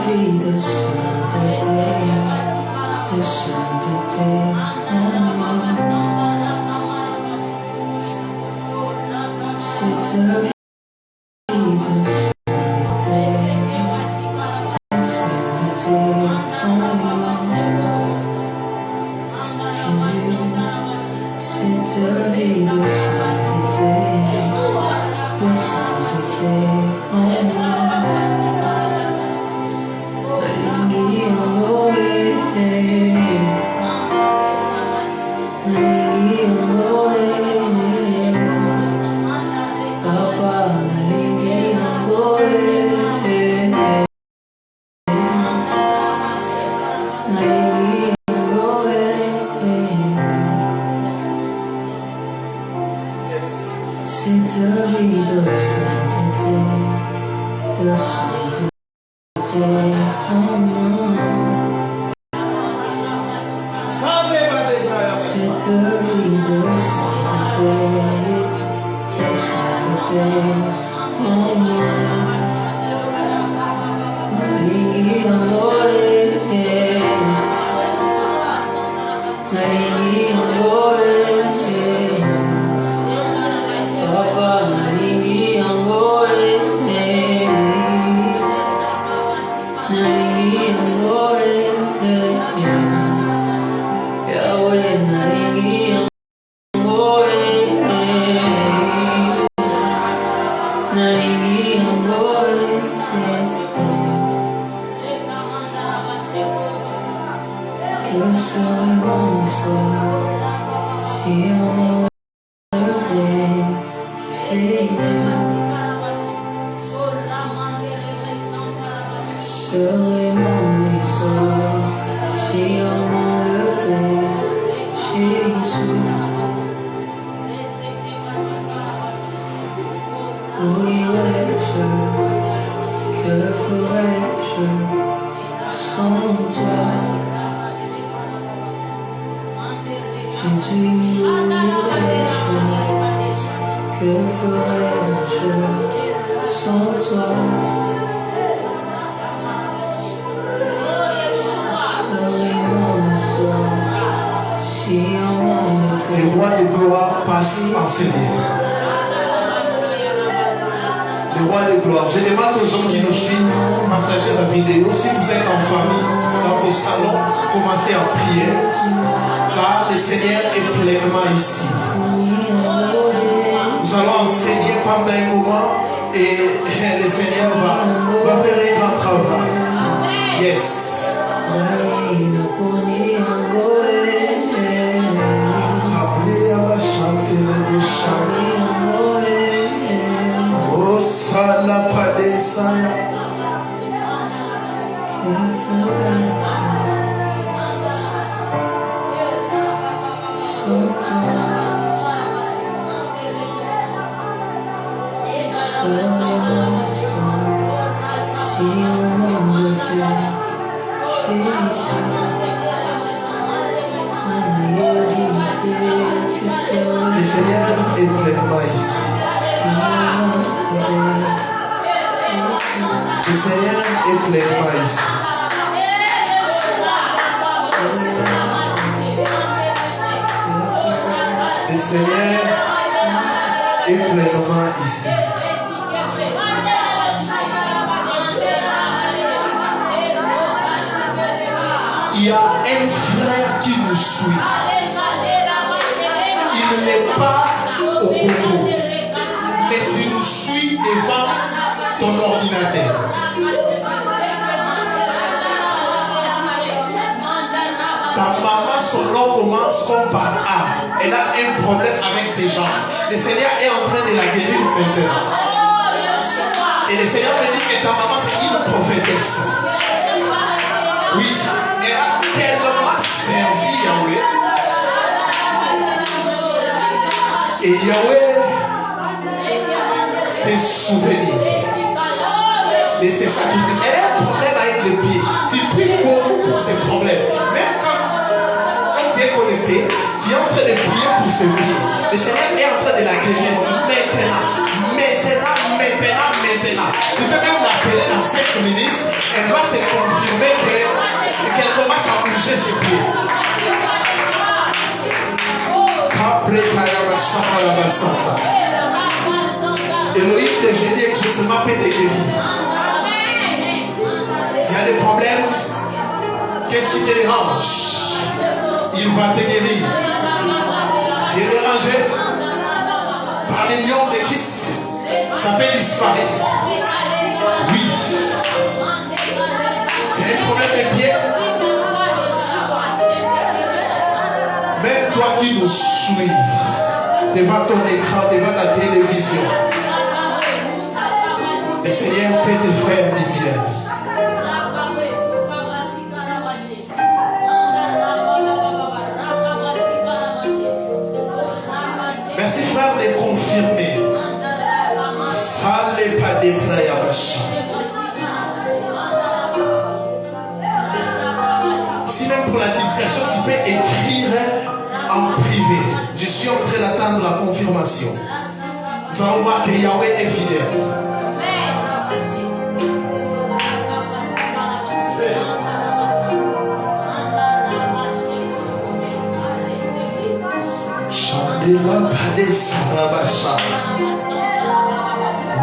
vie de sainteté, de sainteté en moi. Cette vie maintenant. Tu peux même l'appeler dans 5 minutes. Elle va te toucher ses pieds. Elohim de génie exaucement peut te guérir. S'il y a des problèmes, qu'est-ce qui te dérange? Il va te guérir. Tu es dérangé par les lions de Christ. Ça peut disparaître. Oui. Tu as un problème de pied. Même toi qui nous suis devant ton écran, devant la télévision, le Seigneur peut te faire du bien. Merci frère de confirmer. Ça n'est pas des si même pour la discussion, tu peux écrire en privé. Je suis en train d'attendre la confirmation. Nous allons voir que Yahweh est fidèle.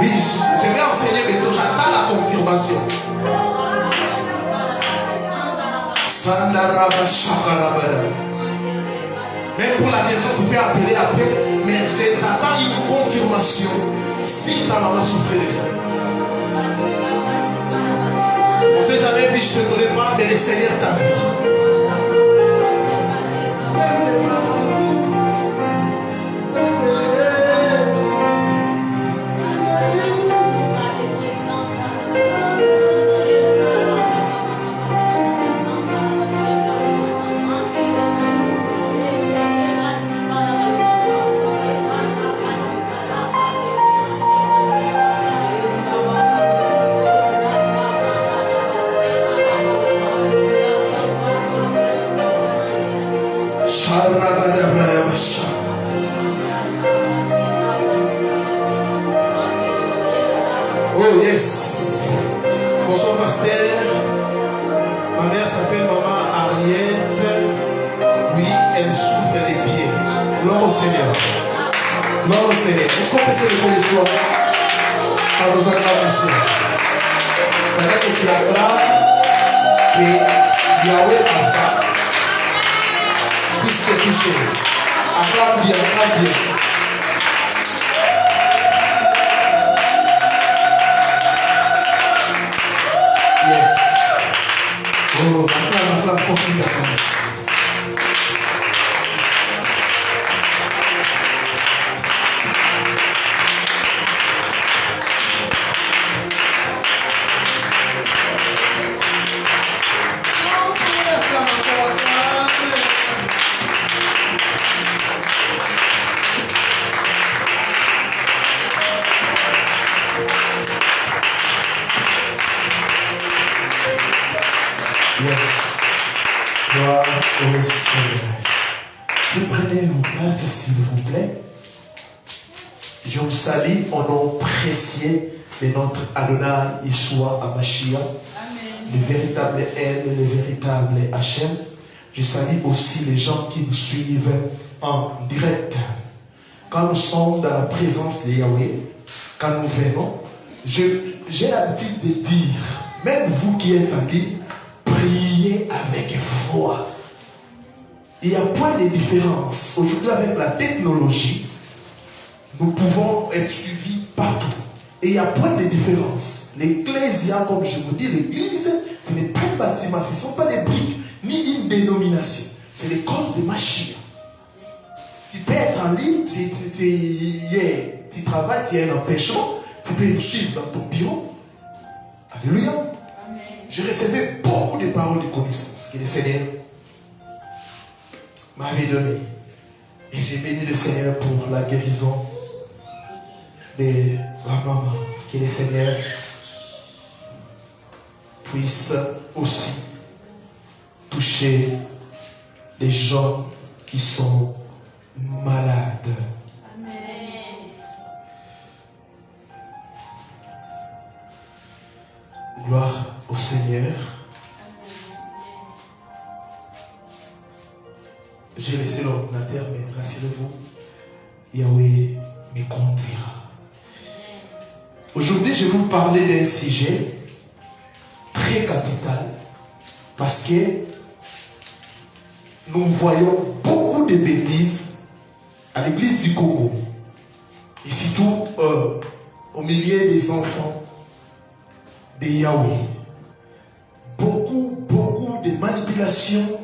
Oui, je vais enseigner bientôt, j'attends la confirmation. Même pour la maison, tu peux appeler après, mais j'attends une confirmation si ta maman souffrait de ça. On ne sait jamais, je te connais pas, mais le Seigneur t'a vu. Oh yes. Bonsoir pasteur. Ma mère s'appelle maman Ariette. Oui, elle souffre des pieds. Gloire au Seigneur. Gloire au Seigneur. Est-ce qu'on peut se lever le soir? Pas besoin de l'apprécier. Pendant que tu acclames, que Yahweh a fait, puisse te toucher. Acclame bien, acclame bien. Yes. Oh, acclame, continue d'acclamer. Gloire au Seigneur. Vous prenez vos places, s'il vous plaît. Je vous salue au nom précieux de notre Adonai Yeshua Hamashiach, le véritable aide, le véritable Hachem. Je salue aussi les gens qui nous suivent en direct. Quand nous sommes dans la présence de Yahweh, quand nous venons, j'ai l'habitude de dire, même vous qui êtes en ligne, priez avec foi. Il y a point de différence. Aujourd'hui, avec la technologie, nous pouvons être suivis partout. Et il y a point de différence. L'ecclésia, comme je vous dis, l'église, ce n'est pas un bâtiment, ce ne sont pas des briques, ni une dénomination. C'est le corps de Mashiach. Tu peux être en ligne, tu travailles, tu es un empêchement, tu peux nous suivre dans ton bureau. Alléluia. Je recevais beaucoup de paroles de connaissance que le Seigneur m'avait donné. Et j'ai béni le Seigneur pour la guérison de ma maman. Que le Seigneur puisse aussi toucher les gens qui sont malades. Gloire au Seigneur. J'ai laissé l'ordinateur, mais rassurez-vous, Yahweh me conduira. Aujourd'hui, je vais vous parler d'un sujet très capital parce que nous voyons beaucoup de bêtises à l'église du Congo et surtout au milieu des enfants de Yahweh. Beaucoup de manipulations.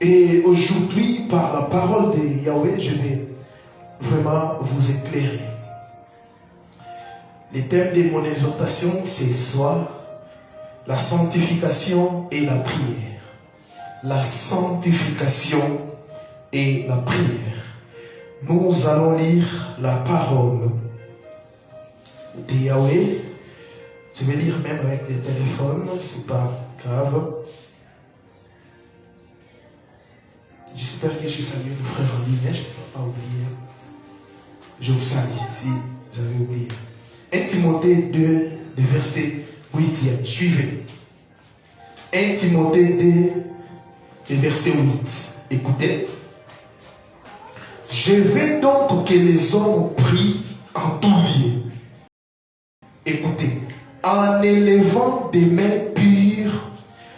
Et aujourd'hui, par la parole de Yahweh, je vais vraiment vous éclairer. Le thème de mon exhortation, c'est ce soir, la sanctification et la prière. La sanctification et la prière. Nous allons lire la parole de Yahweh. Je vais lire même avec les téléphones, c'est pas grave. J'espère que je salue nos frères en ligne, je ne vais pas oublier. Je vous salue si j'avais oublié. 1 Timothée 2, le verset 8e. Suivez. 1 Timothée 2, le verset 8. Écoutez. Je veux donc que les hommes prient en tout lieu. Écoutez. En élevant des mains pures,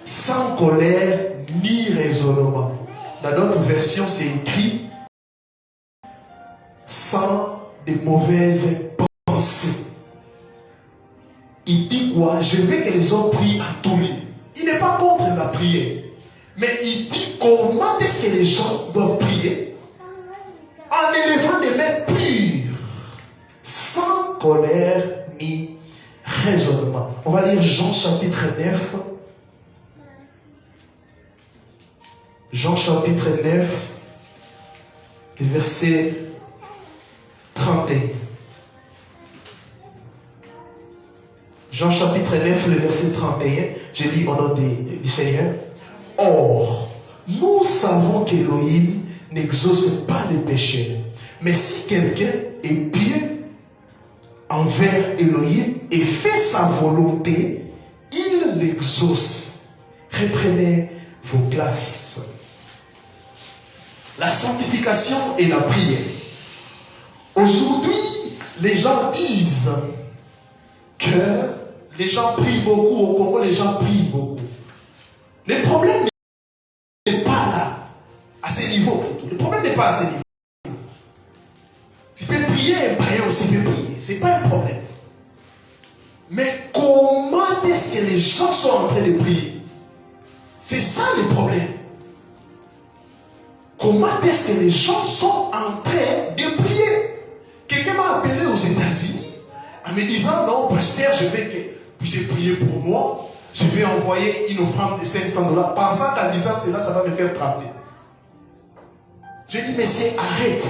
sans colère ni raisonnement. Dans d'autres versions, c'est écrit sans de mauvaises pensées. Il dit quoi? Je veux que les hommes prient en tout lieu. Il n'est pas contre la prière. Mais il dit comment est-ce que les gens doivent prier? En élevant des mains pures, sans colère ni raisonnement. On va lire Jean chapitre 9. Jean chapitre 9, le verset 31. Jean chapitre 9, le verset 31, je lis au nom du Seigneur. Or, nous savons qu'Élohim n'exauce pas les pécheurs. Mais si quelqu'un est pieux envers Élohim et fait sa volonté, il l'exauce. Reprenez vos classes. La sanctification et la prière. Aujourd'hui, les gens disent que les gens prient beaucoup au Congo, les gens prient beaucoup. Le problème n'est pas là, à ce niveau plutôt. Le problème n'est pas à ce niveau. Tu peux prier, un païen aussi peut prier. Ce n'est pas un problème. Mais comment est-ce que les gens sont en train de prier? C'est ça le problème. Comment est-ce que les gens sont en train de prier? Quelqu'un m'a appelé aux États-Unis en me disant non, pasteur, je veux que vous puissiez prier pour moi. Je vais envoyer une offrande de $500. Pensant qu'en disant cela, ça va me faire trembler. Je dis, monsieur, arrête.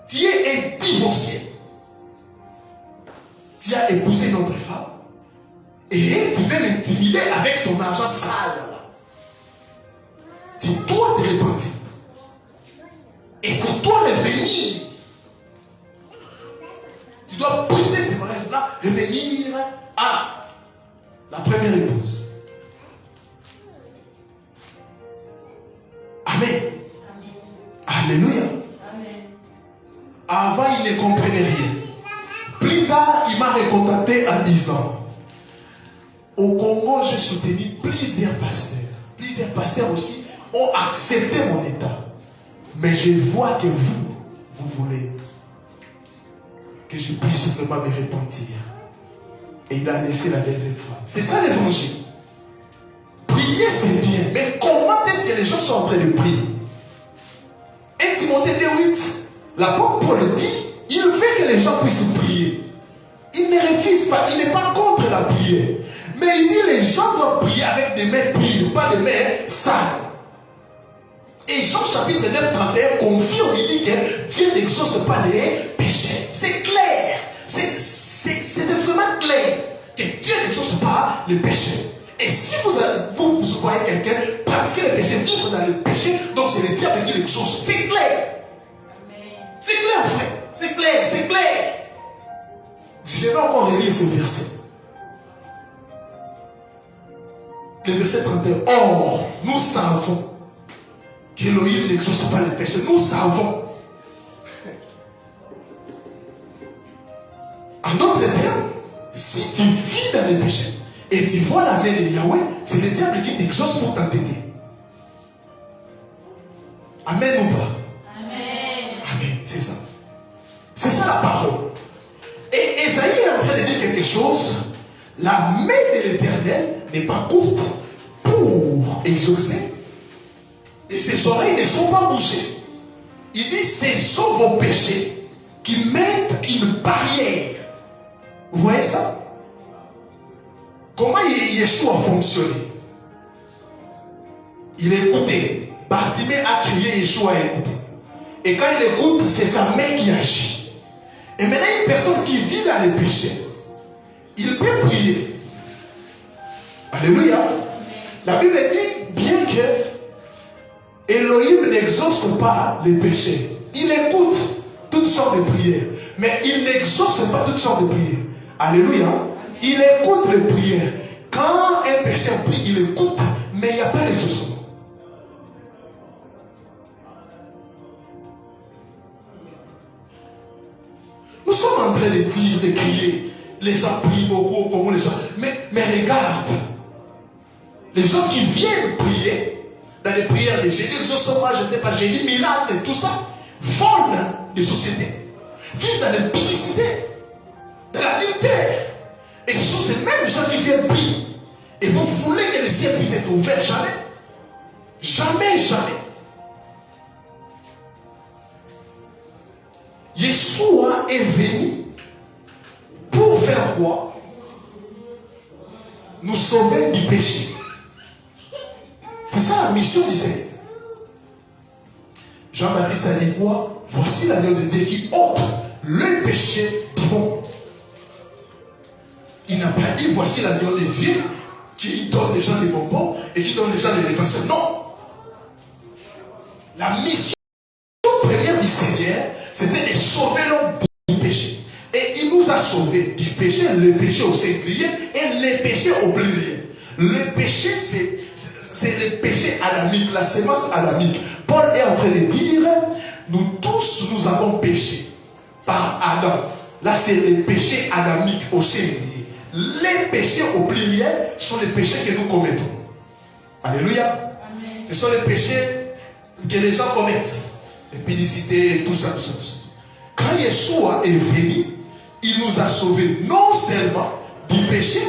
Tu es divorcé. Tu as épousé notre femme. Et elle, tu veux l'intimider avec ton argent sale. Tu dois te repentir. Et tu dois revenir. Tu dois pousser ce mariage-là, revenir à la première épouse. Amen. Alléluia. Avant, il ne comprenait rien. Plus tard, il m'a recontacté en disant, au Congo, j'ai soutenu plusieurs pasteurs. Plusieurs pasteurs aussi ont accepté mon état. Mais je vois que vous voulez que je puisse vraiment me repentir. Et il a laissé la deuxième femme. C'est ça l'évangile. Prier, c'est bien. Mais comment est-ce que les gens sont en train de prier? 1 Timothée 2:8, l'apôtre Paul dit, il veut que les gens puissent prier. Il ne refuse pas, il n'est pas contre la prière. Mais il dit, les gens doivent prier avec des mains pures, pas des mains sales. Et Jean chapitre 9, 31 confirme, il dit que Dieu n'exauce pas les péchés. C'est clair. C'est vraiment clair que Dieu n'exauce pas les péchés. Et si vous voyez quelqu'un pratiquer le péché, vivre dans le péché, donc c'est le diable qui l'exauce. C'est clair. C'est clair, frère. C'est clair, c'est clair. Je vais encore relire ce verset. Le verset 31. Or, nous savons qu'Élohim n'exauce pas les péchés. Nous savons. En d'autres termes, si tu vis dans les péchés et tu vois la main de Yahweh, c'est le diable qui t'exauce pour t'entêter. Amen ou pas? Amen. Amen, c'est ça. C'est ça la parole. Et Esaïe est en train de dire quelque chose. La main de l'Éternel n'est pas courte pour exaucer. Et ses oreilles ne sont pas bouchées. Il dit, ce sont vos péchés qui mettent une barrière. Vous voyez ça? Comment Yeshua a fonctionné? Il écoutait. Bartimée a crié, Yeshua a écouté. Et quand il écoute, c'est sa main qui agit. Et maintenant, une personne qui vit dans les péchés, il peut prier. Alléluia. La Bible dit bien que Elohim n'exauce pas les péchés. Il écoute toutes sortes de prières. Mais il n'exauce pas toutes sortes de prières. Alléluia. Il écoute les prières. Quand un pécheur prie, il écoute, mais il n'y a pas d'exaucement. Nous sommes en train de dire, de crier. Les gens prient beaucoup, comment les gens. Mais regarde. Les gens qui viennent prier, dans les prières de Jésus, je n'étais pas Jésus, miracle et tout ça, volent des sociétés. Vivent dans l'impudicité, dans la l'adultère. Et ce sont ces mêmes gens qui viennent prier. Et vous voulez que le ciel puisse être ouvert? Jamais. Jamais, jamais. Yeshua est venu pour faire quoi? Nous sauver du péché. C'est ça la mission du Seigneur. Jean-Baptiste a dit quoi? Voici l'agneau de Dieu qui ôte le péché du monde. Il n'a pas dit voici l'agneau de Dieu qui donne les gens des bonbons et qui donne les gens des livraisons. Non. La mission première du Seigneur, c'était de sauver l'homme du péché. Et il nous a sauvés du péché, le péché au singulier et le péché au pluriel. Le péché, c'est le péché adamique, la sémence adamique. Paul est en train de dire, nous tous, nous avons péché par Adam. Là, c'est le péché adamique au singulier. Les péchés au pluriel sont les péchés que nous commettons. Alléluia. Amen. Ce sont les péchés que les gens commettent. L'impudicité, tout ça, tout ça, tout ça. Quand Yeshua est venu, il nous a sauvés non seulement du péché,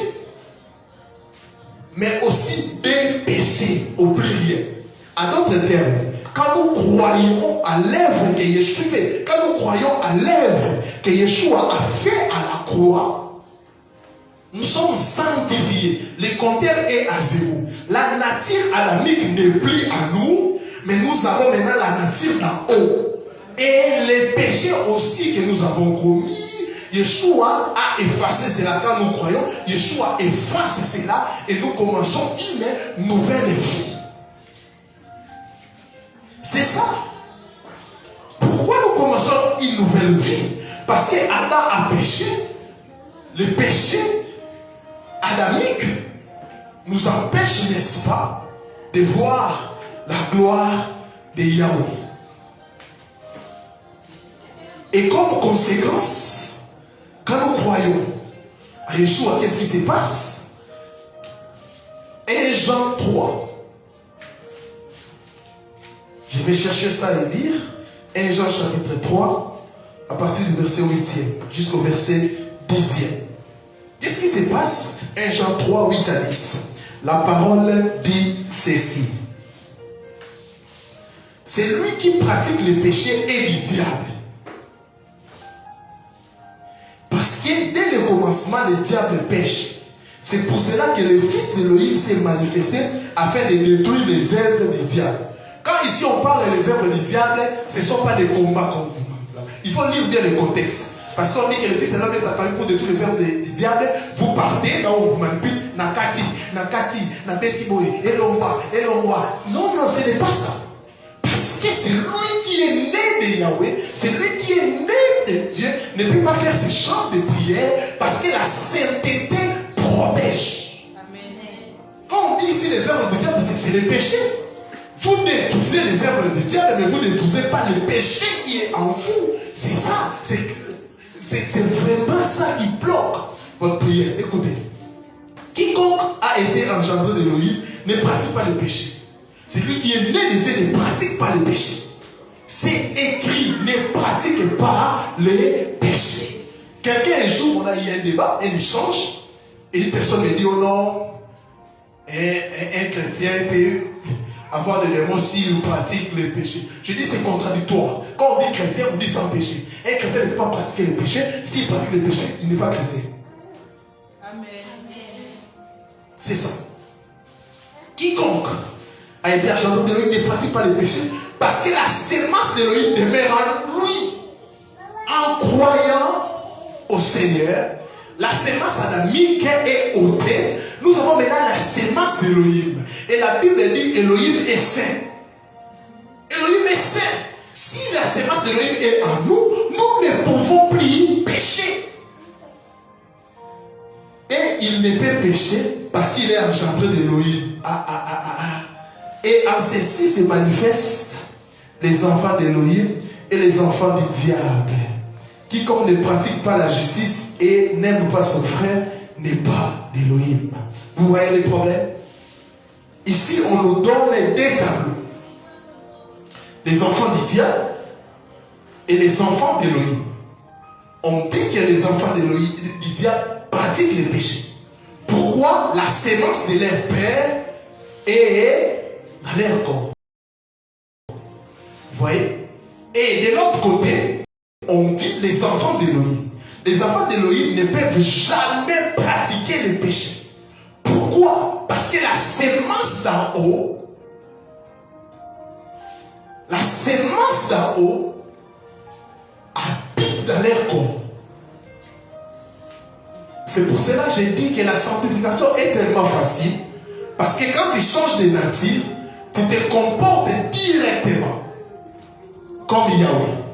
mais aussi des péchés au pluriel. En d'autres termes, quand nous croyons à l'œuvre que Yeshua fait, quand nous croyons à l'œuvre que Yeshua a fait à la croix, nous sommes sanctifiés. Le compteur est à zéro. La nature adamique n'est plus à nous, mais nous avons maintenant la nature d'en haut. Et les péchés aussi que nous avons commis, Yeshua a effacé cela. Quand nous croyons, Yeshua efface cela et nous commençons une nouvelle vie. C'est ça. Pourquoi nous commençons une nouvelle vie? Parce que Adam a péché. Le péché adamique nous empêche, n'est-ce pas, de voir la gloire de Yahweh. Et comme conséquence, quand nous croyons à Yeshua, qu'est-ce qui se passe? 1 Jean 3. Je vais chercher ça et lire. 1 Jean chapitre 3, à partir du verset 8e jusqu'au verset 10e. Qu'est-ce qui se passe? 1 Jean 3, 8 à 10. La parole dit ceci. C'est lui qui pratique le péché et le diable. Parce que dès le commencement, le diable pêche. C'est pour cela que le Fils d'Élohim s'est manifesté afin de détruire les œuvres du diable. Quand ici on parle des œuvres du diable, ce ne sont pas des combats comme vous. Il faut lire bien le contexte. Parce qu'on dit que le Fils de l'homme est apparu pour détruire les œuvres du diable. Vous partez, là où on vous manipule, Nakati, na Betiboé, Elomba. Non, ce n'est pas ça. Parce que c'est lui qui est né de Yahweh, c'est lui qui est né de Dieu, ne peut pas faire ce genre de prière parce que la sainteté protège. Amen. Quand on dit ici les œuvres du diable, c'est les péchés. Vous détruisez les œuvres du diable, mais vous ne détruisez pas le péché qui est en vous. C'est ça. C'est vraiment ça qui bloque votre prière. Écoutez. Quiconque a été engendré d'Élohim ne pratique pas le péché. Celui qui est né de Dieu ne pratique pas le péché. C'est écrit, ne pratique pas le péché. Quelqu'un un jour, on a eu un débat, un échange, et une personne me dit, oh non, un chrétien peut avoir des démons s'il pratique le péché. Je dis c'est contradictoire. Quand on dit chrétien, on dit sans péché. Un chrétien ne peut pas pratiquer le péché. S'il pratique le péché, il n'est pas chrétien. Amen. C'est ça. Quiconque a été engendré d'Élohim ne pratique pas le péché parce que la sémence d'Élohim demeure en lui. En croyant au Seigneur, la sémence adamique est ôtée. Nous avons maintenant la sémence d'Élohim. Et la Bible dit Élohim est saint. Élohim est saint. Si la sémence d'Élohim est en nous, nous ne pouvons plus pécher. Et il ne peut pécher parce qu'il est engendré d'Élohim. Et en ceci se manifestent les enfants d'Élohim et les enfants du diable. Quiconque ne pratique pas la justice et n'aime pas son frère n'est pas d'Élohim. Vous voyez les problèmes? Ici, on nous donne deux tableaux. Les enfants du diable et les enfants d'Élohim. On dit que les enfants d'Élohim, du diable, pratiquent les péchés. Pourquoi? La sémence de leur père est dans leur corps. Vous voyez? Et de l'autre côté, on dit les enfants d'Élohim. Les enfants d'Élohim ne peuvent jamais pratiquer les péchés. Pourquoi? Parce que la sémence d'en haut, habite dans leur corps. C'est pour cela que j'ai dit que la sanctification est tellement facile. Parce que quand tu changes de nature, tu te comportes directement comme Yahweh.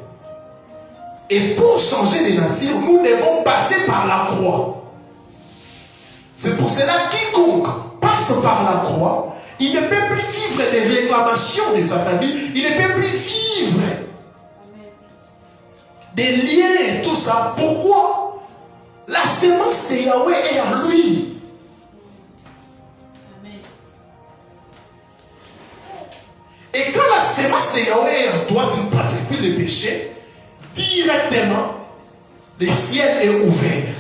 Et pour changer de nature, nous devons passer par la croix. C'est pour cela que quiconque passe par la croix, il ne peut plus vivre des réclamations de sa famille, il ne peut plus vivre des liens et tout ça. Pourquoi? La sémence de Yahweh est en lui. Et quand la sémence de Yahweh est en toi, tu ne pratiques plus le péché, directement, le ciel est ouvert.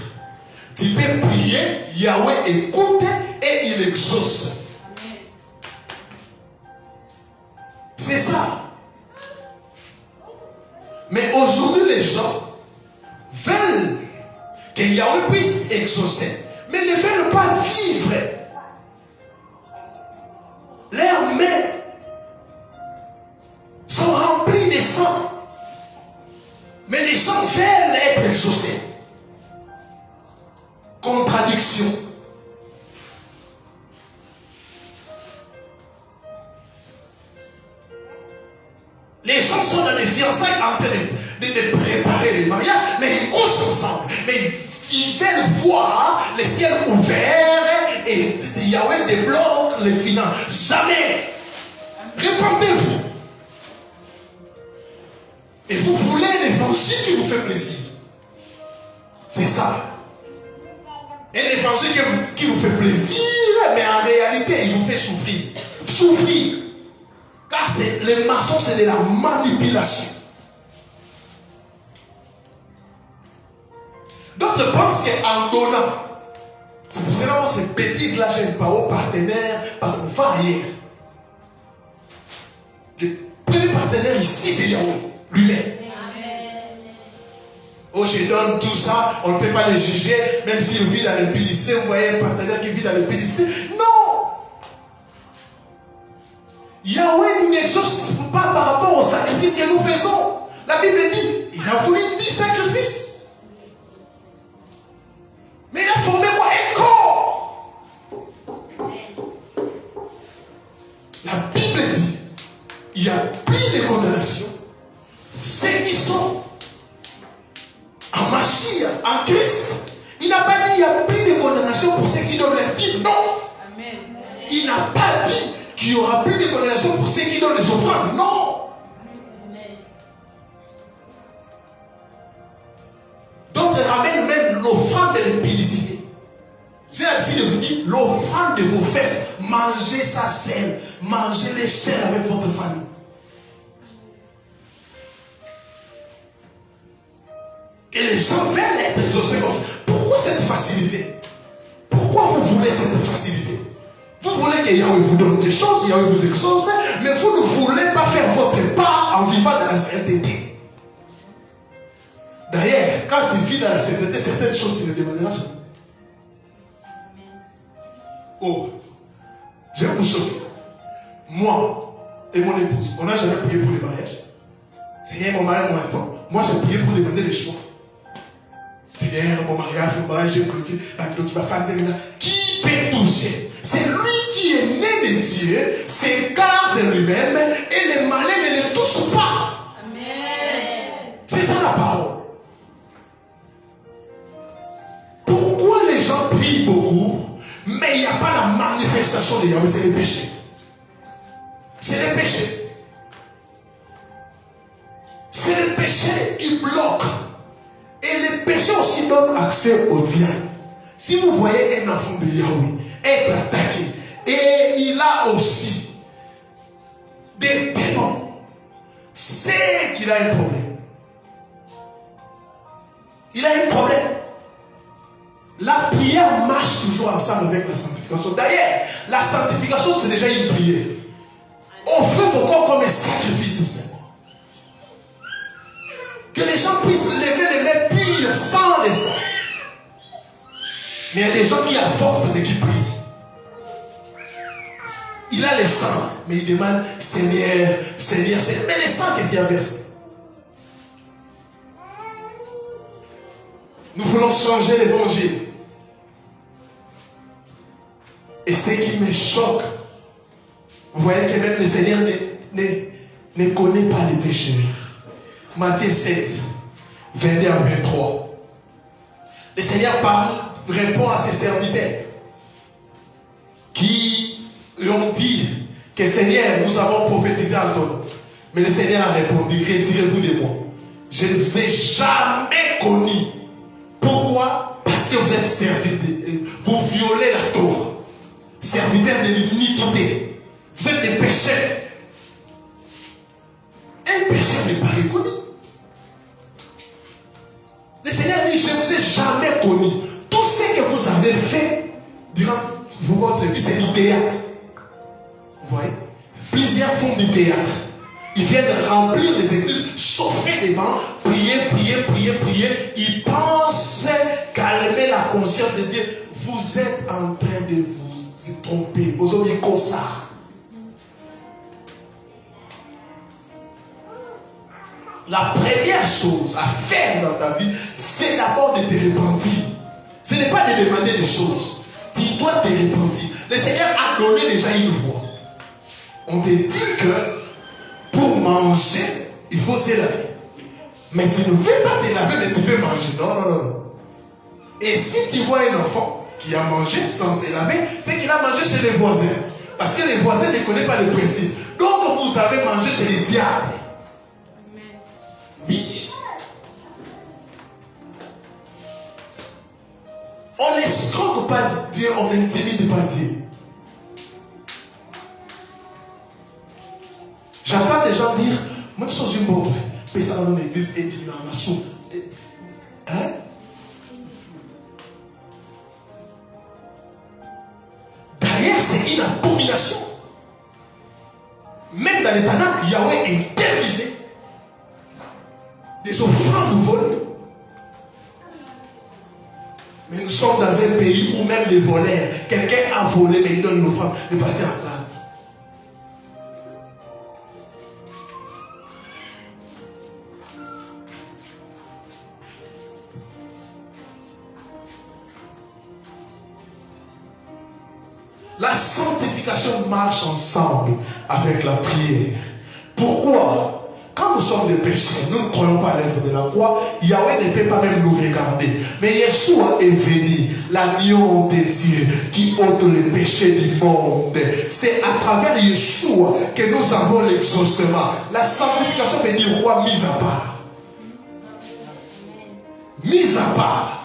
Tu peux prier, Yahweh écoute et il exauce. C'est ça. Mais aujourd'hui, les gens veulent que Yahweh puisse exaucer, mais ne veulent pas vivre. Leurs mains sont remplies de sang. Mais les gens veulent être exaucés. Contradiction. Les gens sont dans les fiançailles en train de préparer les mariages, mais ils couchent ensemble. Mais ils veulent voir le ciel ouvert et Yahweh débloque les finances. Jamais. Répentez-vous. Et vous voulez l'évangile qui vous fait plaisir. C'est ça. Un évangile qui vous fait plaisir, mais en réalité, il vous fait souffrir. Souffrir. Car le mensonge, c'est de la manipulation. D'autres pensent qu'en donnant, c'est pour cela que ces bêtises là, j'aime pas aux partenaires, on va ailleurs. Le premier partenaire ici, c'est Yahweh lui-même. Oh, je donne tout ça, on ne peut pas les juger, même s'il vit dans l'impudicité. Vous voyez un partenaire qui vit dans l'impudicité. Non! Yahweh n'exauce pas par rapport au sacrifice que nous faisons. La Bible dit, il a voulu 10 sacrifices. Mais il a formé quoi? Un corps. La Bible dit, il y a plus de condamnation. Ceux qui sont en Mashiach, en Christ, il n'a pas dit qu'il n'y a plus de condamnation pour ceux qui doivent leur dire non. Amen. Il n'a pas dit qu'il n'y aura plus de condamnation pour ceux qui donnent les offrandes. Non. D'autres ramènent même l'offrande de l'impudicité. J'ai l'habitude de vous dire, l'offrande de vos fesses, mangez ça seul. Mangez-les seul avec votre famille. Et les gens veulent être exaucés comme ça. Pourquoi cette facilité? Pourquoi vous voulez cette facilité? Vous voulez que Yahweh vous donne des choses, Yahweh vous exauce, mais vous ne voulez pas faire votre part en vivant dans la sainteté. D'ailleurs, quand tu vis dans la sainteté, certaines choses tu ne demanderas jamais. Oh, je vais vous choquer. Moi et mon épouse, on n'a jamais prié pour les mariages. Seigneur, mon mariage, mon temps. Moi, j'ai prié pour demander des choix. Seigneur, mon mariage, j'ai prié. Qui peut toucher? C'est lui qui est né de Dieu, s'écarte de lui-même et les malins ne le touchent pas. Amen. C'est ça la parole. Pourquoi les gens prient beaucoup, mais il n'y a pas la manifestation de Yahweh? C'est le péché. C'est le péché. C'est le péché qui bloque. Et le péché aussi donne accès au diable. Si vous voyez un enfant de Yahweh être attaqué, et il a aussi des démons, c'est qu'il a un problème. Il a un problème. La prière marche toujours ensemble avec la sanctification. D'ailleurs, la sanctification, c'est déjà une prière. Offrez vos corps comme un sacrifice saint. Que les gens puissent lever les mains pures sans les sang. Mais il y a des gens qui avortent et qui prient. Il a les sangs, mais il demande Seigneur, Seigneur, Seigneur. Mais les sangs que tu as versés. Nous voulons changer l'évangile. Et ce qui me choque, vous voyez que même le Seigneur ne connaît pas les pécheurs. Matthieu 7, 22 à 23. Le Seigneur parle, répond à ses serviteurs qui lui ont dit que Seigneur, nous avons prophétisé à toi. Mais le Seigneur a répondu, retirez-vous de moi. Je ne vous ai jamais connu. Pourquoi? Parce que vous êtes serviteurs. Vous violez la Torah. Serviteurs de l'iniquité. Vous êtes des pécheurs. Un pécheur n'est pas reconnu. Le Seigneur dit, je ne vous ai jamais connu. Tout ce que vous avez fait durant votre vie, c'est du théâtre. Vous voyez? Plusieurs font du théâtre. Ils viennent remplir les églises, chauffer les bancs, prier, prier, prier, prier. Ils pensent calmer la conscience de dire, vous êtes en train de vous tromper. Vous avez comme ça. La première chose à faire dans ta vie, c'est d'abord de te repentir. Ce n'est pas de demander des choses. Tu dois te repentir. Le Seigneur a donné déjà une voie. On te dit que pour manger, il faut se laver. Mais tu ne veux pas te laver, mais tu veux manger. Non, non, non. Et si tu vois un enfant qui a mangé sans se laver, c'est qu'il a mangé chez les voisins. Parce que les voisins ne connaissent pas le principe. Donc vous avez mangé chez les diables. Oui. On n'escroque pas Dieu, on n'intimide pas Dieu. J'entends des gens dire, moi je suis une bonne, mais ça dans l'église et dit dans la soupe. Hein? D'ailleurs, c'est une abomination. Même dans les Tanakh, Yahweh interdisait des offrandes volées. Mais nous sommes dans un pays où même les voleurs, quelqu'un a volé, mais il donne une offrande, le pasteur a parlé. La sanctification marche ensemble avec la prière. Pourquoi? Quand nous sommes des pécheurs, nous ne croyons pas à l'œuvre de la croix, Yahweh ne peut pas même nous regarder. Mais Yeshua est venu, l'agneau de Dieu qui ôte les péchés du monde. C'est à travers Yeshua que nous avons l'exaucement. La sanctification veut dire roi mise à part. Mise à part.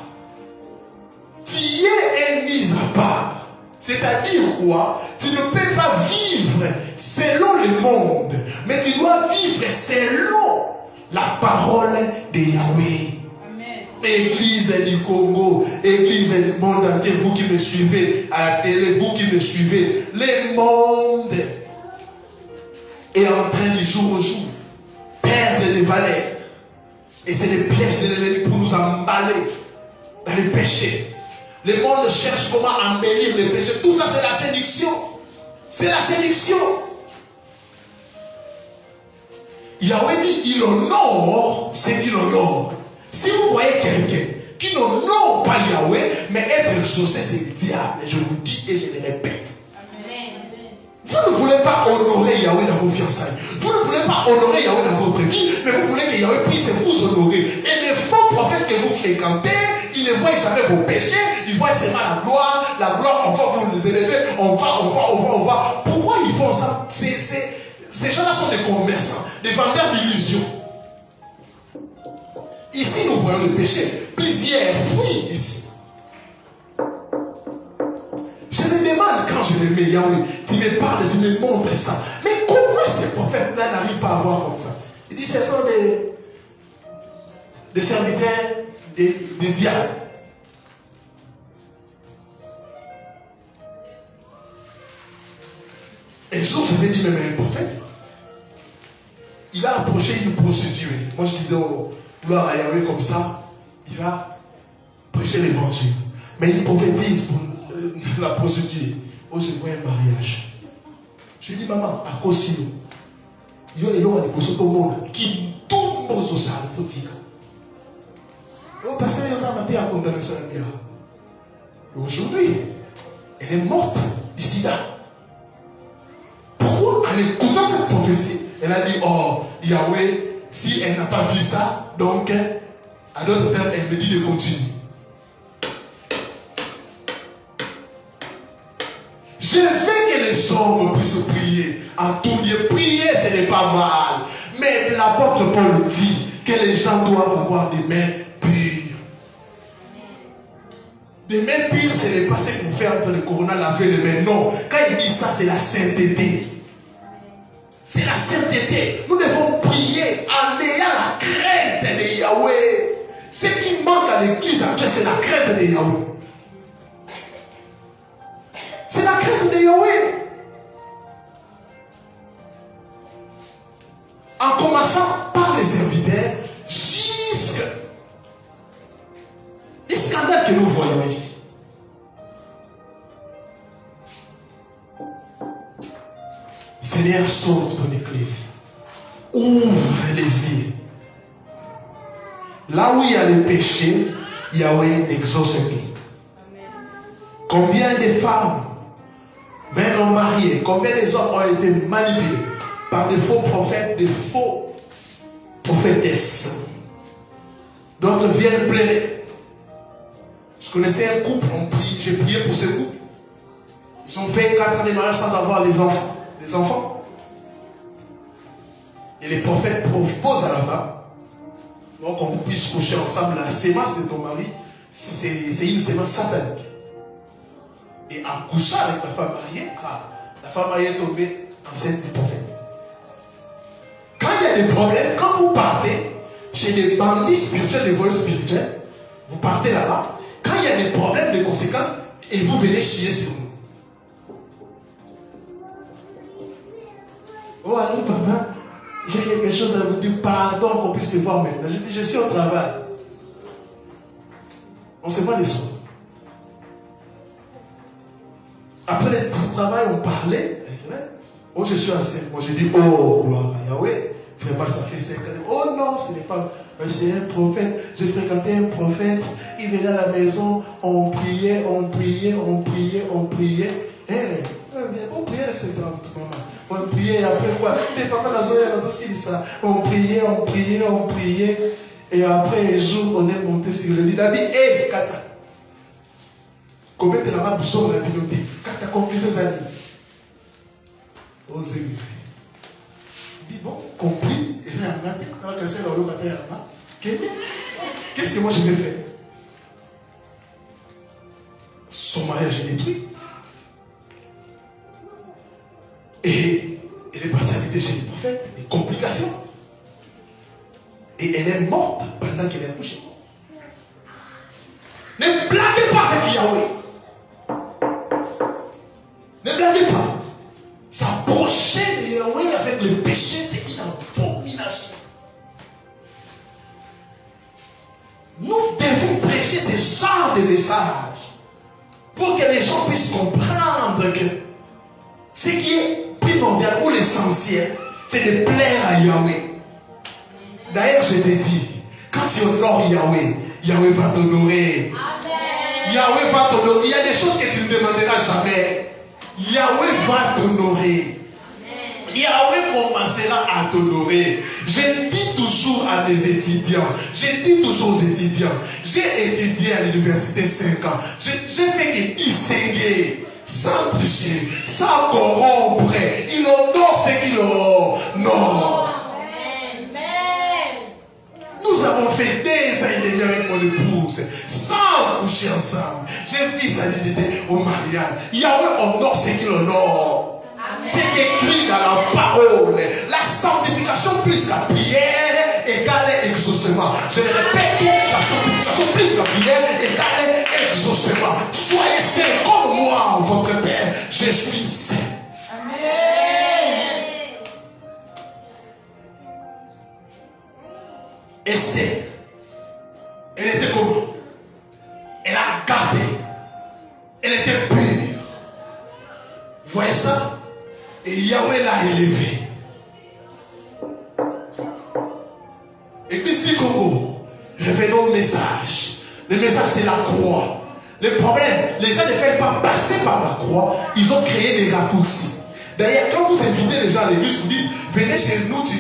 Tu es mise à part. C'est-à-dire quoi? Tu ne peux pas vivre selon le monde, mais tu dois vivre selon la parole de Yahweh. Amen. Église du Congo, Église du monde entier, vous qui me suivez à la télé, vous qui me suivez, le monde est en train de jour au jour perdre des valeurs. Et c'est le piège de l'ennemi pour nous emballer dans le péché. Le monde cherche comment embellir les péchés. Tout ça, c'est la séduction. C'est la séduction. Yahweh dit, il honore ce qu'il honore. Si vous voyez quelqu'un qui n'honore pas Yahweh, mais être exaucé, c'est le diable. Je vous dis et je le répète. Vous ne voulez pas honorer Yahweh dans vos fiançailles. Vous ne voulez pas honorer Yahweh dans votre vie, mais vous voulez que Yahweh puisse vous honorer. Et les faux prophètes que vous fréquentez, ils ne voient jamais vos péchés, ils voient seulement la gloire, on va vous les élever, on va. Pourquoi ils font ça? Ces gens-là sont des commerçants, des vendeurs d'illusions. Ici, nous voyons le péché. Plusieurs fruits ici. Je me demande quand je le mets, Yahweh, tu me parles, tu me montres ça. Mais comment ces prophètes-là n'arrivent pas à voir comme ça? Il dit, ce sont des serviteurs des diables. Un jour, je vais dire, mais un prophète, il a approché une prostituée. Moi, je disais, oh, gloire à Yahweh comme ça, il va prêcher l'évangile. Mais il prophétise pour la prostituée. Oh, je vois un mariage. Je lui dis, maman, à cause de nous, il y a des gens tout le monde qui tombent aux salles, il faut dire. Oh, parce que nous avons été à condamnation à la miracle. Aujourd'hui, elle est morte ici là. Pourquoi, en écoutant cette prophétie, elle a dit, oh, Yahweh, si elle n'a pas vu ça, donc, à d'autres termes, elle me dit de continuer. Je veux que les hommes puissent prier. En tout lieu, prier, ce n'est pas mal. Mais l'apôtre Paul dit que les gens doivent avoir des mains pures. Des mains pures, ce n'est pas ce qu'on fait entre les corona, laver les mains. Non. Quand il dit ça, c'est la sainteté. C'est la sainteté. Nous devons prier en ayant la crainte de Yahweh. Ce qui manque à l'église actuelle, c'est la crainte de Yahweh. C'est la crainte de Yahweh. En commençant par les serviteurs, jusqu'à les scandales que nous voyons ici. Seigneur, sauve ton église. Ouvre les yeux. Là où il y a le péché, Yahweh n'exauce plus. Combien de femmes, même non mariées, combien des hommes ont été manipulés par des faux prophètes, des faux prophétesses. D'autres viennent plaider. Je connaissais un couple, j'ai prié pour ce couple. Ils ont fait 4 ans de mariage sans avoir des enfants. Et les prophètes proposent à la femme, donc qu'on puisse coucher ensemble. La sémence de ton mari, c'est une sémence satanique. Et en couchant avec la femme mariée, la femme mariée est tombée enceinte du prophète. Quand il y a des problèmes, quand vous partez chez les bandits spirituels, les voyous spirituels, vous partez là-bas, quand il y a des problèmes, des conséquences, et vous venez chier sur nous. Oh, allô, papa, j'ai quelque chose à vous dire, pardon qu'on puisse te voir maintenant. Je dis, je suis au travail. On se voit les soirs. Après le travail, on parlait. Oh, je suis enceinte. Moi, je dis, oh, gloire à Yahweh. Vraiment, ça fait 5 ans. Oh non, ce n'est pas. C'est un prophète. Je fréquentais un prophète. Il venait à la maison. On priait. Eh, on priait prière, c'est pas maman. On priait, après quoi? Les papas dans aussi ça. On priait. Et après un jour, on est monté sur le lit. Il a dit, hé, Kata. Combien de la besoin de la bibliothèque? Kata, combien de années? Osez lui. Il dit, bon, compris. Et ça, qu'est-ce que moi je vais faire? Son mariage est détruit. Et elle est partie habiter chez le prophète. Des complications. Et elle est morte pendant qu'elle est couchée. Ne blaguez pas avec Yahweh. Ne blaguez pas. S'approcher de Yahweh avec le péché, c'est une abomination. Nous devons prêcher ce genre de message pour que les gens puissent comprendre que ce qui est primordial ou l'essentiel, c'est de plaire à Yahweh. D'ailleurs, je te dis, quand tu honores Yahweh, Yahweh va t'honorer. Yahweh va t'honorer. Il y a des choses que tu ne demanderas jamais. Yahweh va t'honorer. Yahweh commencera à t'honorer. Je dis toujours à mes étudiants, j'ai étudié à l'université 5 ans. J'ai fait que distinguer, sans tricher, sans corrompre. Il honore ce qu'il honore. Nous avons fait des ans et demi avec mon épouse, sans coucher ensemble. J'ai vu sa nudité au mariage. Yahweh honore ce qu'il honore. C'est écrit dans la parole. La sanctification plus la prière égale exaucement. Je le répète, la sanctification plus la prière égale exaucement. Soyez saints comme moi, votre Père. Je suis saint. Amen. Esther, elle était comment? Elle a gardé. Elle était pure. Vous voyez ça? Et Yahweh l'a élevé. Et puis si Congo, revenons au message. Le message c'est la croix. Le problème, les gens ne veulent pas passer par la croix. Ils ont créé des raccourcis. D'ailleurs, quand vous invitez les gens à l'église, vous dites, venez chez nous, tu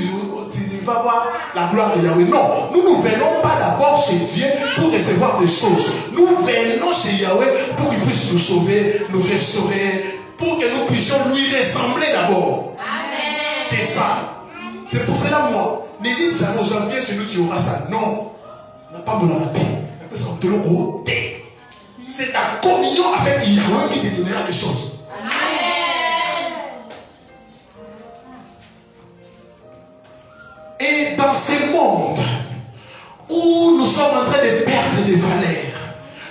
vas voir la gloire de Yahweh. Non, nous ne venons pas d'abord chez Dieu pour recevoir des choses. Nous venons chez Yahweh pour qu'il puisse nous sauver, nous restaurer, pour que nous puissions lui ressembler d'abord. C'est ça. C'est pour cela, moi, ne dites jamais aux gens, viens chez nous, tu auras ça. Non. On n'a pas besoin de la paix. C'est ta communion avec Yahweh qui te donnera des choses. Et dans ce monde où nous sommes en train de perdre des valeurs,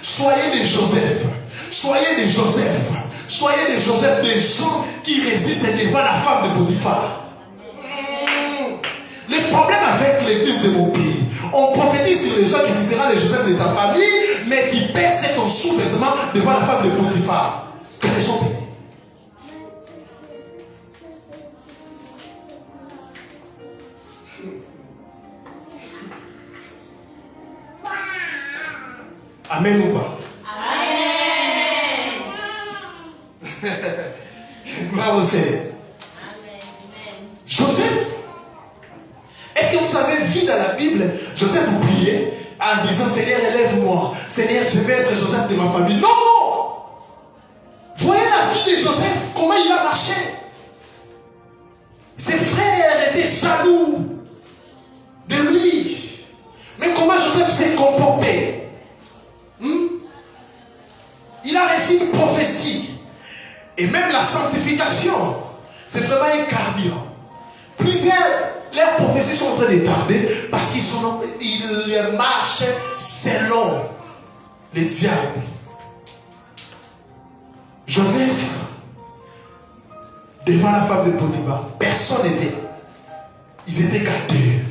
soyez des Joseph. Soyez des Joseph. Soyez des Joseph, des gens qui résistent devant la femme de Potiphar. Le problème avec l'église de mon pays, on prophétise sur les gens qui disent les Joseph de ta famille, mais tu baisses ton sous-vêtement devant la femme de Potiphar. Que les gens payent. Amen ou pas? Gloire au Seigneur. Joseph, est-ce que vous avez vu dans la Bible, Joseph vous priait en disant Seigneur, élève-moi. Seigneur, je vais être Joseph de ma famille. Non! Voyez la vie de Joseph, comment il a marché. Ses frères étaient jaloux de lui. Mais comment Joseph s'est comporté? Il a reçu une prophétie. Et même la sanctification, c'est vraiment un carburant. Plusieurs, leurs prophéties sont en train de tarder parce qu'ils marchent selon les diables. Joseph, devant la femme de Potiphar, personne n'était. Ils étaient gâtés.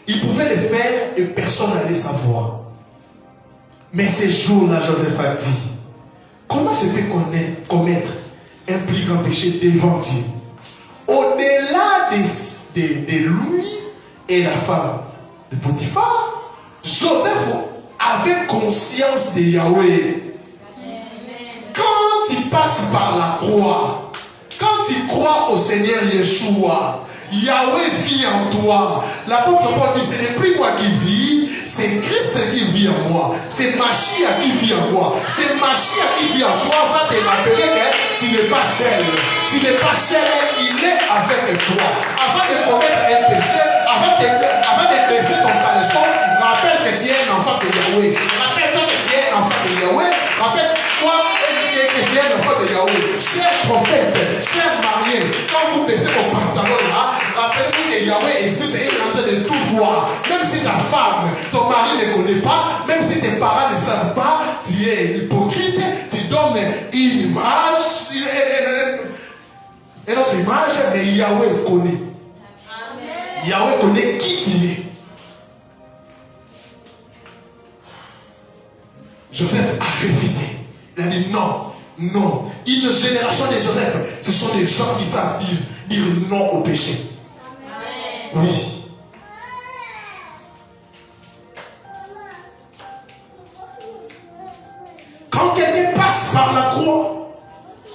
Ils pouvaient le faire et personne n'allait savoir. Mais ces jours-là, Joseph a dit, comment je peux commettre un plus grand péché devant Dieu? Au-delà de lui et la femme de Potiphar, Joseph avait conscience de Yahweh. Quand il passe par la croix, quand tu crois au Seigneur Yeshua, Yahweh vit en toi. L'apôtre Paul dit, ce n'est plus moi qui vis, c'est Christ qui vit en moi. C'est Machia qui vit en moi. C'est Machia qui vit en toi. Va te rappeler que tu n'es pas seul. Tu n'es pas seul, il est avec toi. Avant de commettre un péché, avant de baisser ton caleçon, rappelle que tu es un enfant de Yahweh. Rappelle-toi que tu es un enfant de Yahweh. Rappelle-toi que tu es un enfant de Yahweh. Cher prophète, cher marié, quand vous baissez vos pantalons là, rappelez-vous que Yahweh existe et il est en train de tout voir. Même si ta femme, ton mari ne connaît pas, même si tes parents ne savent pas, tu es hypocrite, tu donnes une image, une autre image, mais Yahweh connaît. Amen. Yahweh connaît qui tu es. Joseph a refusé. Il a dit non, non. Une génération de Joseph, ce sont des gens qui savent dire non au péché. Amen. Oui. Quand quelqu'un passe par la croix,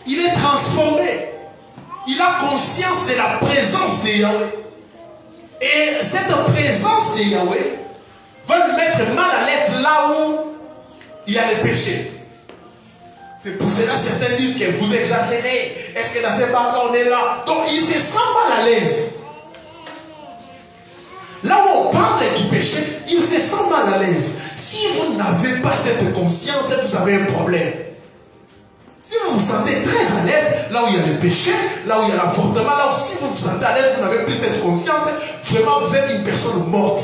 il est transformé. Il a conscience de la présence de Yahweh. Et cette présence de Yahweh va le mettre mal à l'aise là où il y a le péché. C'est pour cela que certains disent que vous exagérez. Est-ce que dans ces bars-là on est là? Donc il se sent mal à l'aise. Là où on parle du péché, il se sent mal à l'aise. Si vous n'avez pas cette conscience, vous avez un problème. Si vous vous sentez très à l'aise, là où il y a le péché, là où il y a l'avortement, là où si vous vous sentez à l'aise, vous n'avez plus cette conscience, vraiment vous êtes une personne morte.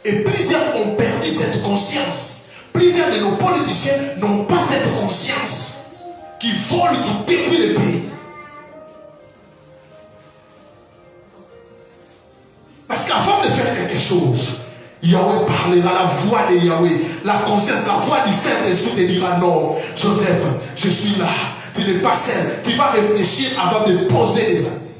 Et plusieurs ont perdu cette conscience. Plusieurs de nos politiciens n'ont pas cette conscience. Qui volent, qui détruisent le pays. Parce qu'avant de faire quelque chose, Yahweh parlera, la voix de Yahweh, la conscience, la voix du Saint-Esprit te dira non, Joseph, je suis là, tu n'es pas seul, tu vas réfléchir avant de poser les actes.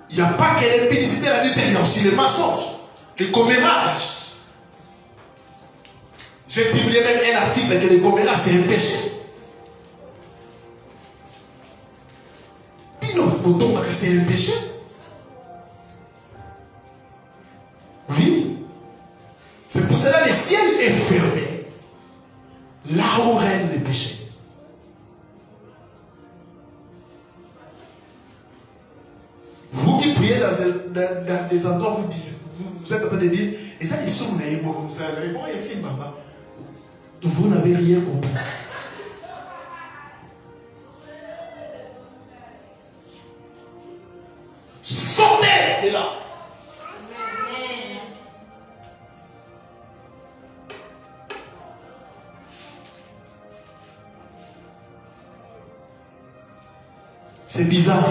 Il n'y a pas que les pénicités la nuit, il y a aussi les mensonges, les commérages. J'ai publié même un article que les commérages c'est un péché. C'est un péché. Oui. C'est pour cela que le ciel est fermé. Là où règne le péché. Vous qui priez dans des endroits où vous êtes en train de dire, et ça, ils sont naïfs comme ça. Bon, ici, maman, vous n'avez rien compris. Sortez de là. C'est bizarre.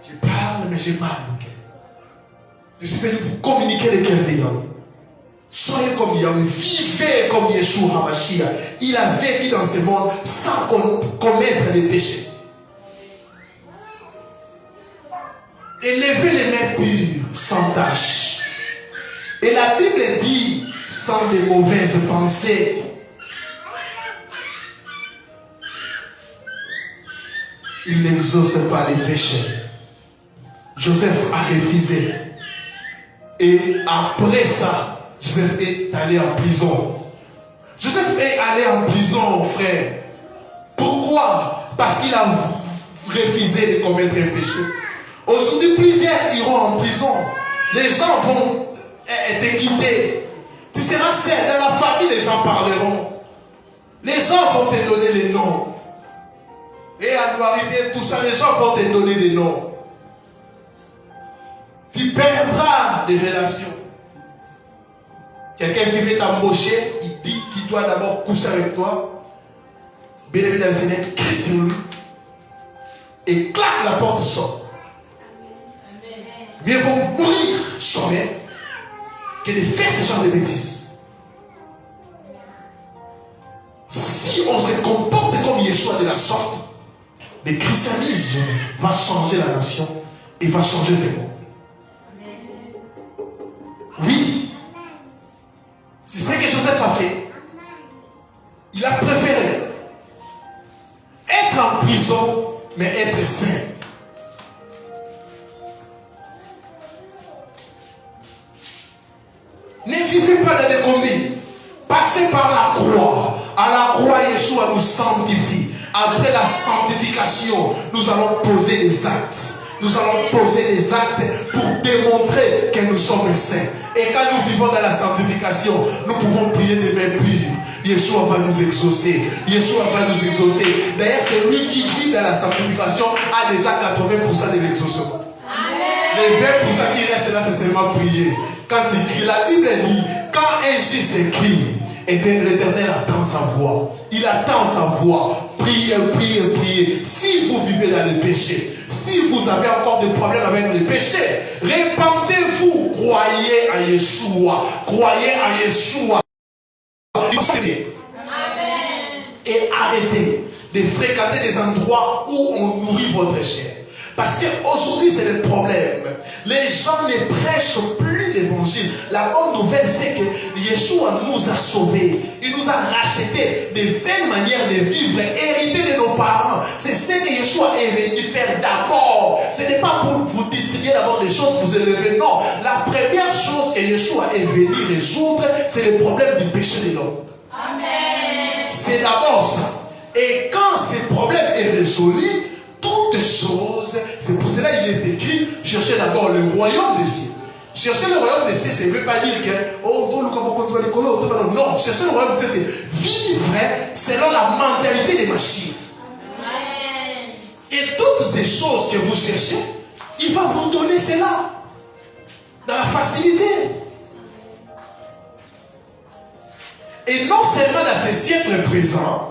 Je parle, mais j'ai mal au cœur. Je suis venu vous communiquer le cœur de Yahweh. Soyez comme Yahweh, vivez comme Yeshua HaMashiach. Il a vécu dans ce monde sans commettre des péchés. Et levez les mains pures, sans tache. Et la Bible dit, sans de mauvaises pensées. Il n'exauce pas les péchés. Joseph a refusé. Et après ça, Joseph est allé en prison. Joseph est allé en prison, frère. Pourquoi? Parce qu'il a refusé de commettre un péché. Aujourd'hui, plusieurs iront en prison. Les gens vont être quittés. Tu seras seul. Dans la famille, les gens parleront. Les gens vont te donner les noms. Et à Noirité, tout ça, les gens vont te donner des noms. Tu perdras des relations. Quelqu'un qui veut t'embaucher, il dit qu'il doit d'abord coucher avec toi. Bien dans le Seigneur, crie sur lui. Et claque, la porte sort. Mieux vaut mourir soi-même que de faire ce genre de bêtises. Si on se comporte comme Yeshua de la sorte, le christianisme va changer la nation et va changer ce monde. Si c'est quelque chose d'être à fait, il a préféré être en prison, mais être saint. Ne vivez pas dans des combines. Passez par la croix. À la croix, Yeshua nous sanctifie. Après la sanctification, nous allons poser les actes. Nous allons poser les actes pour démontrer que nous sommes saints. Et quand nous vivons dans la sanctification, nous pouvons prier des mains pures. Yeshua va nous exaucer. Yeshua va nous exaucer. D'ailleurs, c'est lui qui vit dans la sanctification a déjà 80% de l'exaucement. Les 20% qui restent là, c'est seulement prier. Quand il crie, la Bible dit, quand un juste crie, et l'Éternel attend sa voix. Il attend sa voix. Priez, priez, priez. Si vous vivez dans le péché, si vous avez encore des problèmes avec le péché, répandez-vous. Croyez à Yeshua. Croyez à Yeshua. Amen. Et arrêtez de fréquenter des endroits où on nourrit votre chair. Parce qu'aujourd'hui, c'est le problème. Les gens ne prêchent plus l'évangile. La bonne nouvelle, c'est que Yeshua nous a sauvés. Il nous a rachetés de vaines manières de vivre, héritées de nos parents. C'est ce que Yeshua est venu faire d'abord. Ce n'est pas pour vous distribuer d'abord des choses, vous élever. Non. La première chose que Yeshua est venu résoudre, c'est le problème du péché de l'homme. Amen. C'est d'abord ça. Et quand ce problème est résolu, toutes choses, c'est pour cela qu'il est écrit, cherchez d'abord le royaume des cieux. Chercher le royaume des cieux, ça ne veut pas dire que, non, chercher le royaume des cieux, c'est vivre selon la mentalité des machines. Et toutes ces choses que vous cherchez, il va vous donner cela dans la facilité. Et non seulement dans ce siècle présent,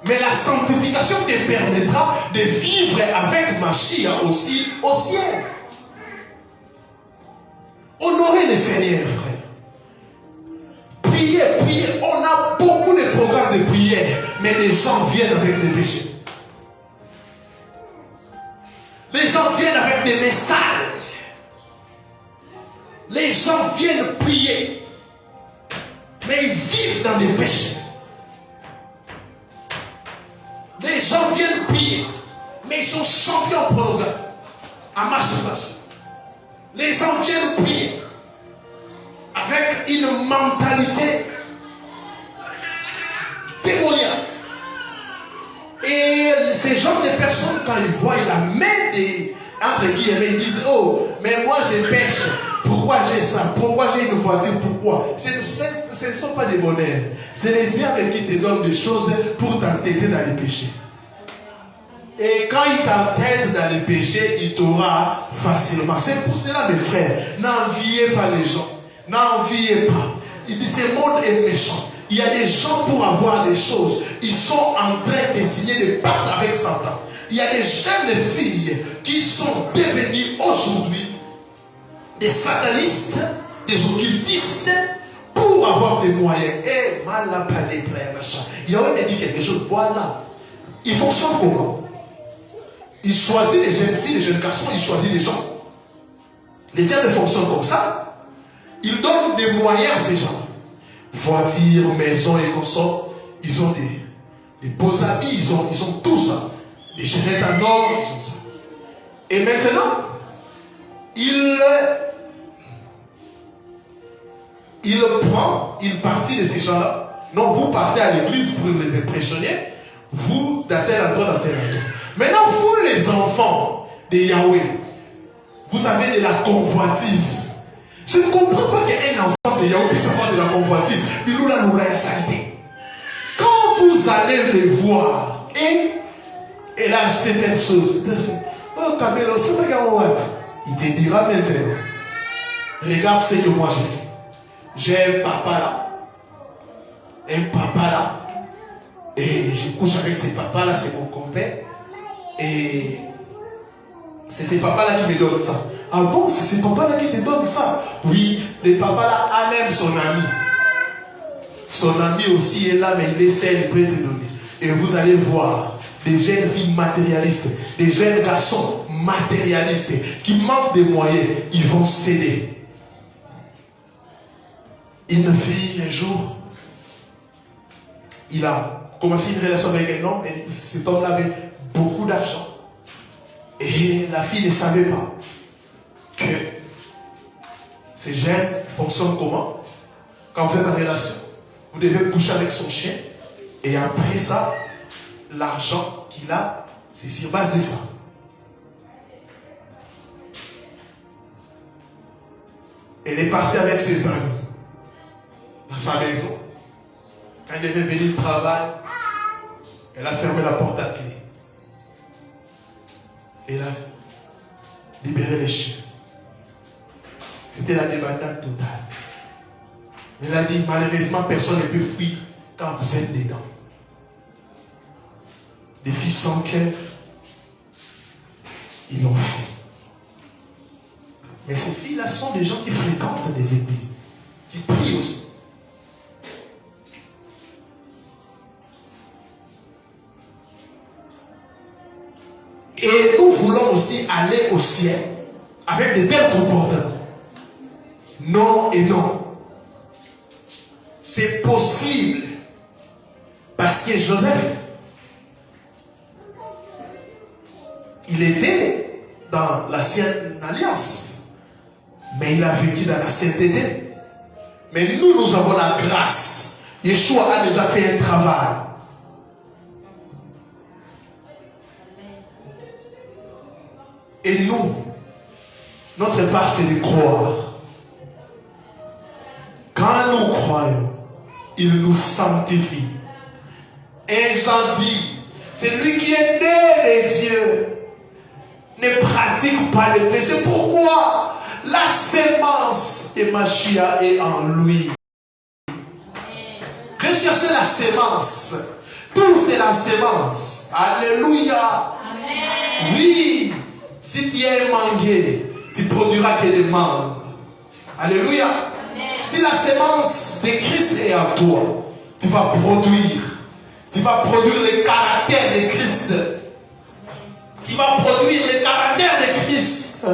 mais la sanctification te permettra de vivre avec Mashiach aussi au ciel. Honorez le Seigneur, frère. Priez, priez. On a beaucoup de programmes de prière, mais les gens viennent avec des péchés. Les gens viennent avec des messages. Les gens viennent prier, mais ils vivent dans des péchés. Les gens viennent prier, mais ils sont champions en pornographie, en masturbation. Les gens viennent prier avec une mentalité démoniaque. Et ces genres de personnes, quand ils voient la main des, entre guillemets, ils disent, oh, mais moi je pêche. Pourquoi j'ai ça? Pourquoi j'ai une voiture? Pourquoi? Ce ne sont pas des bonheurs. C'est les diables qui te donnent des choses pour t'entêter dans les péchés. Et quand il t'entête dans les péchés, il t'aura facilement. C'est pour cela, mes frères, n'enviez pas les gens. N'enviez pas. Il dit, ce monde est méchant. Il y a des gens pour avoir des choses. Ils sont en train de signer des pactes avec Satan. Il y a des jeunes filles qui sont devenues aujourd'hui des satanistes, des occultistes, pour avoir des moyens. Et mal à parler, machin. Il y a même dit quelque chose. Voilà. Il fonctionne comment? Il choisit les jeunes filles, les jeunes garçons, il choisit les gens. Les diables fonctionnent comme ça. Il donne des moyens à ces gens. Voitures, maisons et consorts. Ils ont des beaux habits, ils ont tout ça. Les chaînettes en or, ils ont ça. Et maintenant, il prend une partie de ces gens-là. Non, vous partez à l'église pour les impressionner. Vous, dans tel endroit, dans tel endroit. Maintenant, vous les enfants de Yahweh, vous avez de la convoitise. Je ne comprends pas qu'un enfant de Yahweh puisse avoir de la convoitise. Quand vous allez les voir et elle a acheté telle chose, oh Kamelo, c'est pas grave. Il te dira maintenant, regarde ce que moi j'ai fait. J'ai un papa là, et je couche avec ces papas là, c'est mon compère, et c'est ces papas là qui me donnent ça. Ah bon, c'est ces papas là qui te donnent ça? Oui, les papas là a même son ami. Son ami aussi est là, mais il essaie de près de donner. Et vous allez voir des jeunes filles matérialistes, des jeunes garçons matérialistes qui manquent de moyens, ils vont céder. Une fille, un jour, il a commencé une relation avec un homme et cet homme-là avait beaucoup d'argent. Et la fille ne savait pas que ces gènes fonctionnent comment? Quand vous êtes en relation, vous devez coucher avec son chien et après ça, l'argent qu'il a, c'est sur base de ça. Elle est partie avec ses amis dans sa maison. Quand elle devait venir au travail, elle a fermé la porte à clé. Elle a libéré les chiens. C'était la débandade totale. Mais elle a dit, malheureusement, personne ne peut fuir quand vous êtes dedans. Des filles sans cœur, ils l'ont fait. Mais ces filles-là sont des gens qui fréquentent des églises, qui prient aussi. Et nous voulons aussi aller au ciel avec de tels comportements. Non et non. C'est possible. Parce que Joseph, il était dans l'ancienne alliance. Mais il a vécu dans la sainteté. Mais nous avons la grâce. Yeshua a déjà fait un travail. Et nous, notre part, c'est de croire. Quand nous croyons, il nous sanctifie. Et Jean dit, celui qui est né de Dieu ne pratique pas le péché. Pourquoi? La sémence de Mashiach est en lui. Recherchez la sémence. Tout c'est la sémence. Alléluia. Amen. Oui. Si tu es mangué, tu produiras que des mangues. Alléluia. Amen. Si la sémence de Christ est en toi, tu vas produire. Tu vas produire le caractère de Christ. Tu vas produire le caractère de Christ.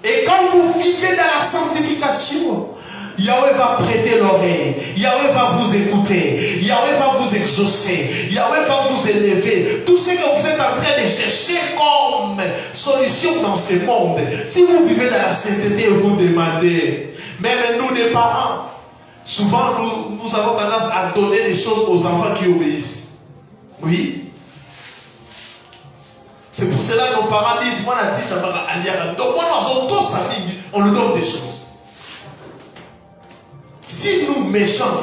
Et quand vous vivez dans la sanctification, Yahweh va prêter l'oreille. Yahweh va vous écouter. Yahweh va vous exaucer. Yahweh va vous élever. Tout ce que vous êtes en train de chercher comme solution dans ce monde, si vous vivez dans la sainteté, vous demandez. Même nous, les parents, souvent nous avons tendance à donner des choses aux enfants qui obéissent. Oui. C'est pour cela que nos parents disent, moi, la petite, donc, moi, on nous donne des choses. Si nous, méchants,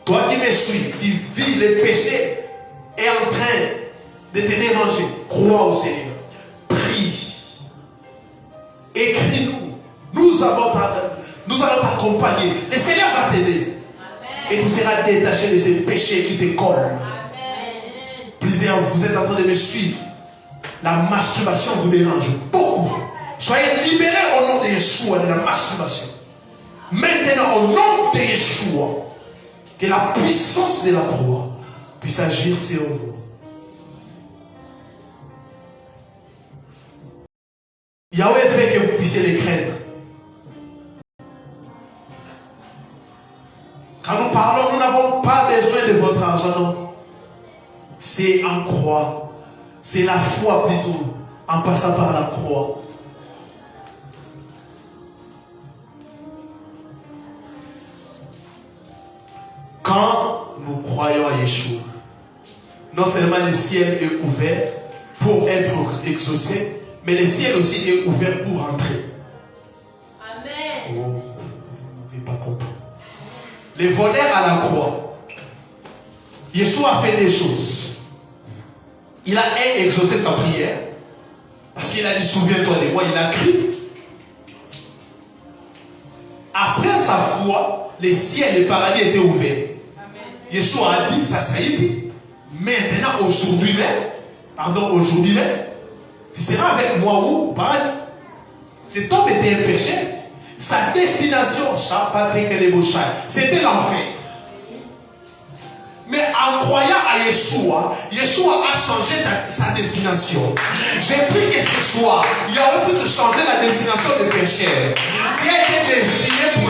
toi qui me suis, tu vis le péché est en train de te déranger, crois au Seigneur. Prie. Écris-nous. Nous allons t'accompagner. Le Seigneur va t'aider. Et tu seras détaché de ces péchés qui te collent. Plusieurs, vous êtes en train de me suivre. La masturbation vous dérange beaucoup. Soyez libérés au nom de Yeshua de la masturbation. Maintenant, au nom de Yeshua, que la puissance de la croix puisse agir sur vous. Yahweh fait que vous puissiez les craindre. Quand nous parlons, nous n'avons pas besoin de votre argent, non. C'est en croix. C'est la foi plutôt, en passant par la croix. Quand nous croyons à Yeshua, non seulement le ciel est ouvert pour être exaucé, mais le ciel aussi est ouvert pour entrer. Amen. Oh, vous n'avez pas compris. Les voleurs à la croix, Yeshua a fait des choses. Il a exaucé sa prière. Parce qu'il a dit, souviens-toi de moi, il a crié. Après sa foi, les ciels et les paradis étaient ouverts. Yeshua a dit, ça s'est dit. Maintenant, aujourd'hui même, tu seras avec moi où? Paradis. Cet homme était un péché. Sa destination, c'était l'enfer. Mais en croyant à Yeshua, Yeshua a changé sa destination. J'ai pris que ce soir, il aurait pu se changer la destination de pécheur. Tu as été destiné pour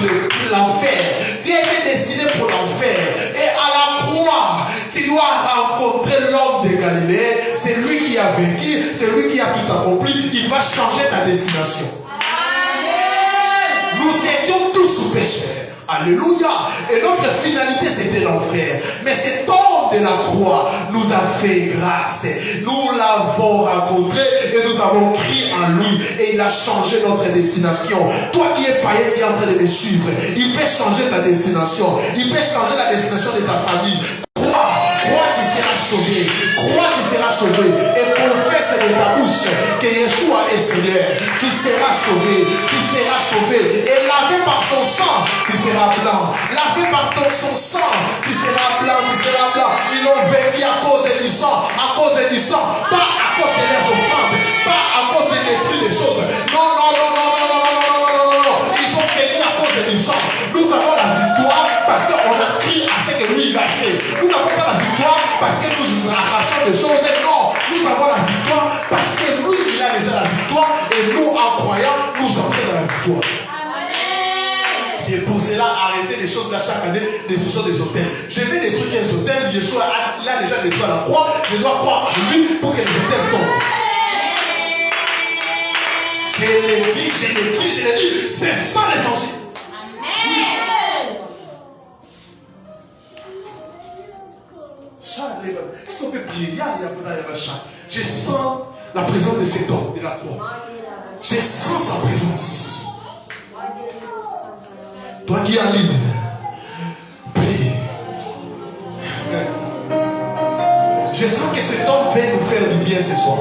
l'enfer. Tu as été destiné pour l'enfer. Et à la croix, tu dois rencontrer l'homme de Galilée. C'est lui qui a vécu, c'est lui qui a tout accompli. Il va changer ta destination. Amen. Nous étions tous pécheurs. Alléluia. Et notre finalité, c'était l'enfer. Mais cet homme de la croix nous a fait grâce. Nous l'avons rencontré et nous avons crié en lui. Et il a changé notre destination. Toi qui es païen, tu es en train de me suivre. Il peut changer ta destination. Il peut changer la destination de ta famille. Crois, tu seras sauvé. Crois, tu seras sauvé. Et confesse de ta bouche que Yeshua est Seigneur. Tu seras sauvé. Tu seras sauvé. Et lavé par son sang, tu seras blanc. Lavé par son sang, tu seras blanc. Tu seras blanc. Ils ont vécu à cause du sang. À cause du sang. Pas à cause de leurs offrandes. Pas à cause de détruire les choses. Non, non, non, non, non, non, non, non, non, non, non, non. Ils sont vécus à cause du sang. Nous avons la victoire parce qu'on a crié à ce que lui il a fait. Nous n'avons pas la victoire parce que nous arrachons des choses. Non, nous avons la victoire parce que lui il a déjà la victoire et nous en croyant nous entrons dans la victoire. C'est pour cela arrêter les choses là chaque année, destruction des hôtels. Je vais détruire les hôtels. Yeshua il a déjà détruit la croix. Je dois croire en lui pour que les hôtels tombent. Je l'ai dit, je l'ai dit, je l'ai dit. C'est ça l'évangile. Est-ce qu'on peut prier? Je sens la présence de cet homme de la croix. Je sens sa présence. Toi qui es en ligne, prie. Je sens que cet homme vient nous faire du bien ce soir.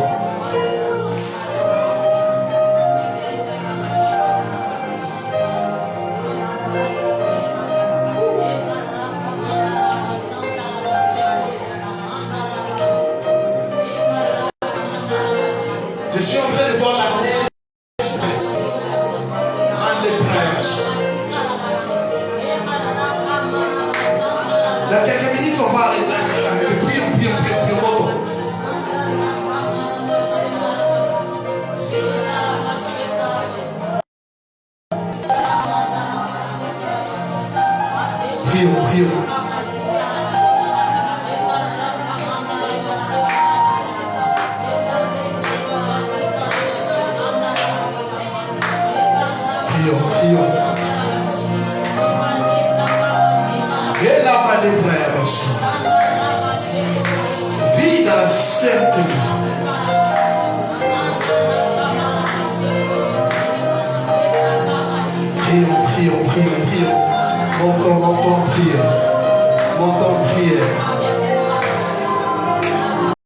Je suis en train de voir la neige. Dans quelques minutes, on va arrêter. Prions. Prions. Et la palais vie dans la sainteté. Prions. Montons prière.